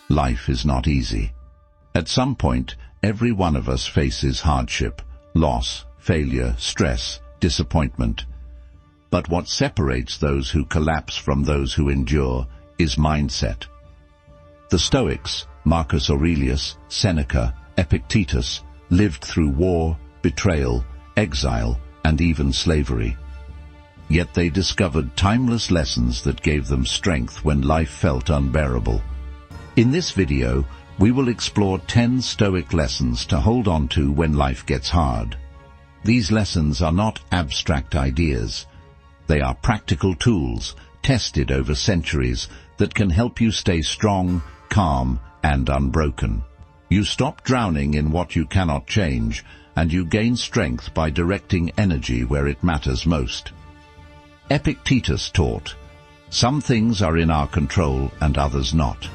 Life is not easy. At some point, every one of us faces hardship, loss, failure, stress, disappointment. But what separates those who collapse from those who endure is mindset. The Stoics, Marcus Aurelius, Seneca, Epictetus, lived through war, betrayal, exile, and even slavery. Yet they discovered timeless lessons that gave them strength when life felt unbearable. In this video, we will explore 10 Stoic lessons to hold on to when life gets hard. These lessons are not abstract ideas. They are practical tools, tested over centuries, that can help you stay strong, calm, and unbroken. You stop drowning in what you cannot change, and you gain strength by directing energy where it matters most. Epictetus taught, "Some things are in our control and others not."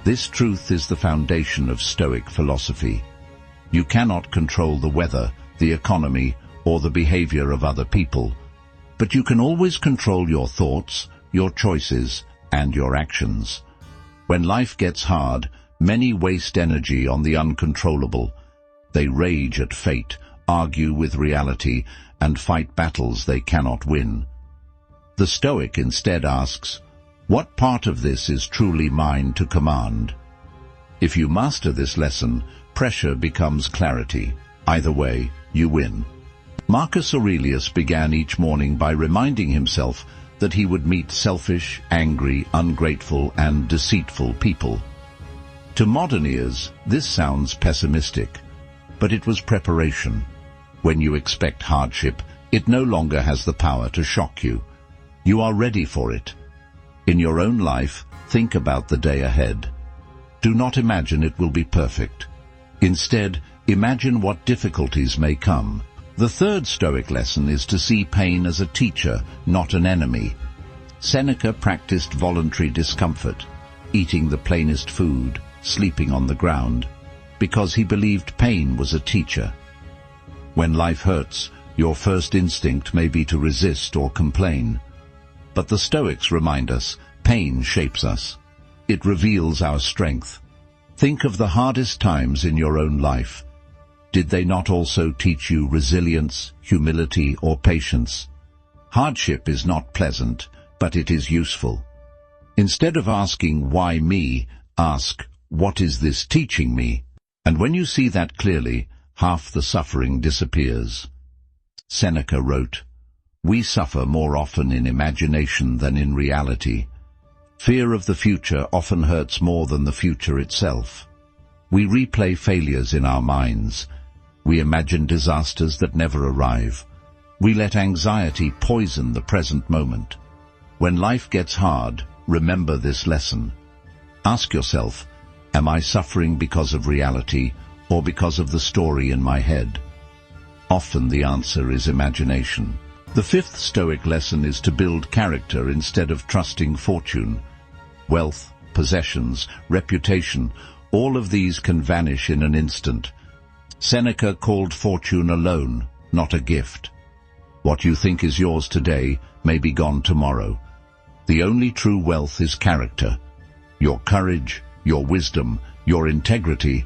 This truth is the foundation of Stoic philosophy. You cannot control the weather, the economy, or the behavior of other people, but you can always control your thoughts, your choices, and your actions. When life gets hard, many waste energy on the uncontrollable. They rage at fate, argue with reality, and fight battles they cannot win. The Stoic instead asks, what part of this is truly mine to command? If you master this lesson, pressure becomes clarity. Either way, you win. Marcus Aurelius began each morning by reminding himself that he would meet selfish, angry, ungrateful, and deceitful people. To modern ears, this sounds pessimistic, but it was preparation. When you expect hardship, it no longer has the power to shock you. You are ready for it. In your own life, think about the day ahead. Do not imagine it will be perfect. Instead, imagine what difficulties may come. The third Stoic lesson is to see pain as a teacher, not an enemy. Seneca practiced voluntary discomfort, eating the plainest food, sleeping on the ground, because he believed pain was a teacher. When life hurts, your first instinct may be to resist or complain. But the Stoics remind us, pain shapes us. It reveals our strength. Think of the hardest times in your own life. Did they not also teach you resilience, humility, or patience? Hardship is not pleasant, but it is useful. Instead of asking, why me, ask, what is this teaching me? And when you see that clearly, half the suffering disappears. Seneca wrote, "We suffer more often in imagination than in reality. Fear of the future often hurts more than the future itself. We replay failures in our minds. We imagine disasters that never arrive. We let anxiety poison the present moment. When life gets hard, remember this lesson. Ask yourself, am I suffering because of reality or because of the story in my head?" Often the answer is imagination. The fifth Stoic lesson is to build character instead of trusting fortune. Wealth, possessions, reputation, all of these can vanish in an instant. Seneca called fortune a loan, not a gift. What you think is yours today may be gone tomorrow. The only true wealth is character. Your courage, your wisdom, your integrity,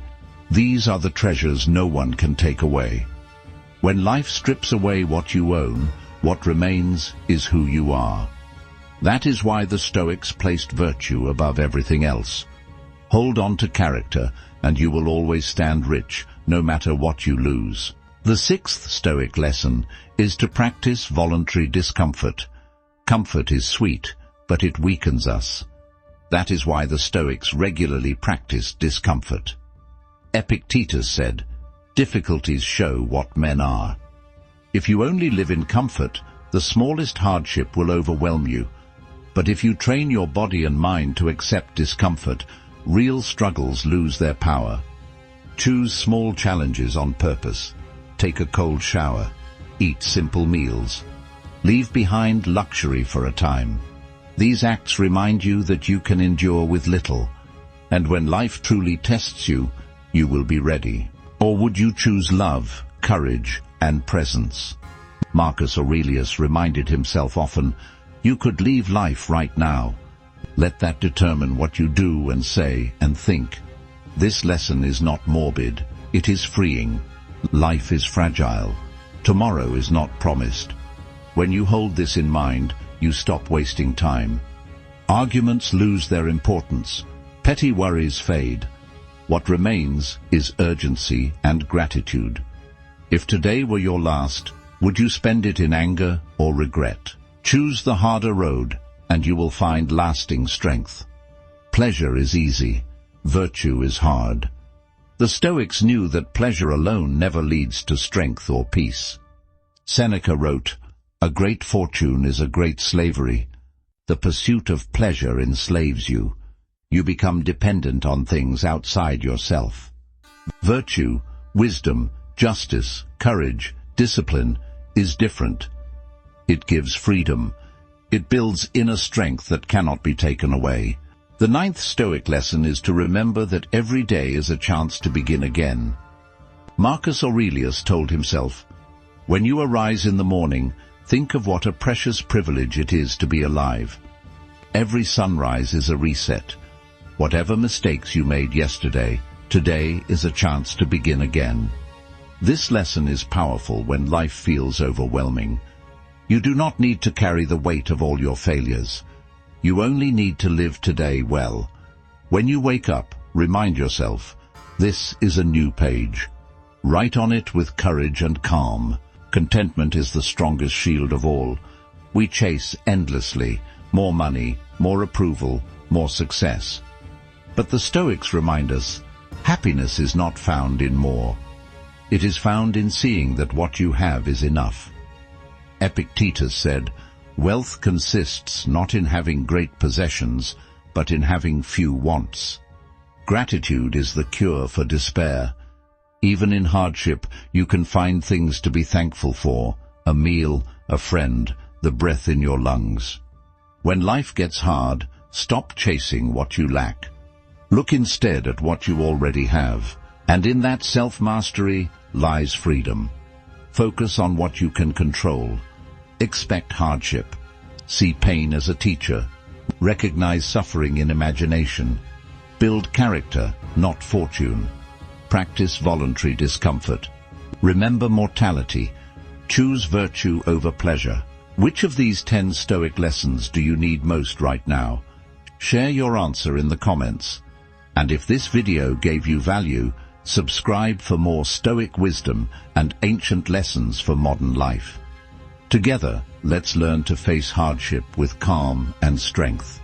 these are the treasures no one can take away. When life strips away what you own, what remains is who you are. That is why the Stoics placed virtue above everything else. Hold on to character, and you will always stand rich, no matter what you lose. The sixth Stoic lesson is to practice voluntary discomfort. Comfort is sweet, but it weakens us. That is why the Stoics regularly practiced discomfort. Epictetus said, "Difficulties show what men are." If you only live in comfort, the smallest hardship will overwhelm you. But if you train your body and mind to accept discomfort, real struggles lose their power. Choose small challenges on purpose. Take a cold shower. Eat simple meals. Leave behind luxury for a time. These acts remind you that you can endure with little, and when life truly tests you, you will be ready. Or would you choose love, courage, and presence? Marcus Aurelius reminded himself often, you could leave life right now. Let that determine what you do and say and think. This lesson is not morbid, it is freeing. Life is fragile. Tomorrow is not promised. When you hold this in mind, you stop wasting time. Arguments lose their importance. Petty worries fade. What remains is urgency and gratitude. If today were your last, would you spend it in anger or regret? Choose the harder road, and you will find lasting strength. Pleasure is easy. Virtue is hard. The Stoics knew that pleasure alone never leads to strength or peace. Seneca wrote, "A great fortune is a great slavery. The pursuit of pleasure enslaves you. You become dependent on things outside yourself." Virtue, wisdom, justice, courage, discipline is different. It gives freedom. It builds inner strength that cannot be taken away. The 9th Stoic lesson is to remember that every day is a chance to begin again. Marcus Aurelius told himself, "When you arise in the morning, think of what a precious privilege it is to be alive. Every sunrise is a reset. Whatever mistakes you made yesterday, today is a chance to begin again." This lesson is powerful when life feels overwhelming. You do not need to carry the weight of all your failures. You only need to live today well. When you wake up, remind yourself, this is a new page. Write on it with courage and calm. Contentment is the strongest shield of all. We chase endlessly, more money, more approval, more success. But the Stoics remind us, happiness is not found in more. It is found in seeing that what you have is enough. Epictetus said, "Wealth consists not in having great possessions, but in having few wants." Gratitude is the cure for despair. Even in hardship, you can find things to be thankful for: a meal, a friend, the breath in your lungs. When life gets hard, stop chasing what you lack. Look instead at what you already have, and in that self-mastery lies freedom. Focus on what you can control. Expect hardship. See pain as a teacher. Recognize suffering in imagination. Build character, not fortune. Practice voluntary discomfort. Remember mortality. Choose virtue over pleasure. Which of these 10 Stoic lessons do you need most right now? Share your answer in the comments. And if this video gave you value, subscribe for more Stoic wisdom and ancient lessons for modern life. Together, let's learn to face hardship with calm and strength.